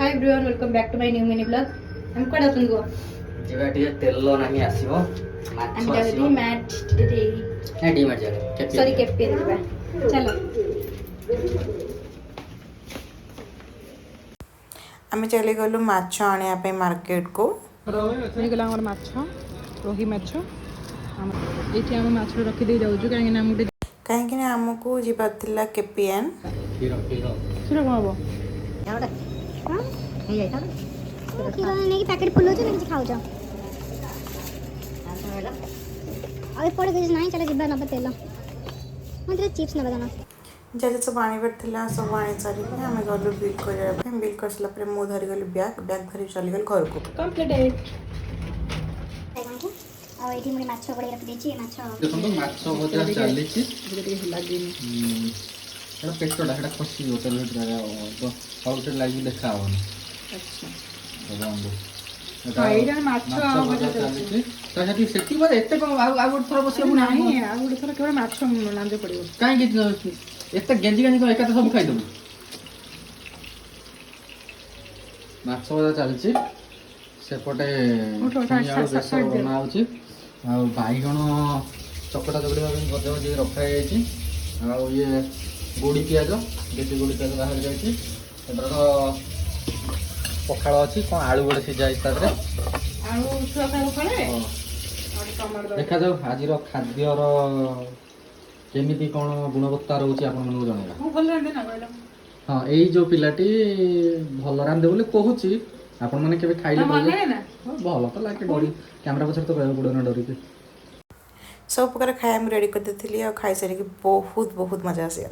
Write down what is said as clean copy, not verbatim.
hi everyone welcome back to my new mini blog हम कोड आछन गो जेबा टिके तेल नाही आसीबो हम जागती मैट रे ए डी मैट जागे सॉरी केपी देबा चलो आम चली गलु माछ आने मार्केट को गला हमर माछ रोही माछ एठी हम माछ रखि दे जाउछु काहे ना हम कहीं आमको जीवा केपीएन खीरो सुरे को हबो କ୍ଷୀର ନେଇକି ପ୍ୟାକେଟ୍ ଫୁଲଉଛ ନା କିଛି ଖାଉଛ ଆଉ ଏପଟେ କିଛି ନାହିଁ ଚାଲ ଯିବା ନେବା ତେଲ ମୋତେ ଚିପ୍ସ ନେବା ଜାଣ जैसे सब आने था सब आनी सारी आम गलु बिल कर बिल कर सारा मुझे धरी गली बैग धरी चलीगली घर को कंप्लीट ଆଉ ଏଇଠି ମୁଁ ମାଛ ଗୋଳେଇ ରଖିଦେଇଛି ମାଛ देखो माछ भजा चली छी ଟିକେ ଲାଗିନି एटा पेटोडा एटा खसी हो तेल भितर तो हौटे लागि देखा होनी अच्छा बंदो एटा माछ भजा चली छी तो जति सेति बजे एते कोन आ गोट थोर बसी हम नाही आ गुडी थोर केवल माछ लांजे पड़ियो काई कि एते गेंजी गेंजी को एकाते सब खाइ दबु माछ भजा चली छी सेपटे बेसर बना होची आ बाइगण चकटा चकड़ी भाई भजा भजी रखा जाइए ये गोड़ी पियाज देसी गोड़ी पियाज बाहर जाइए पखाड़ अच्छी कौन आलू गोटे सीझा देखा जाऊ आज खाद्यर केमी कौन गुणवत्ता रोचे आपण जनइबा हाँ यही जो पिलाटी भल रांधे बोली कहूँ आपण मैंने केबे खाइले भल तो लगे डरी कैमरा पछर तो कहना पड़े ना डरिक सब प्रकार खाया रेडी कर देती और खाई सारी बहुत बहुत मजा आसी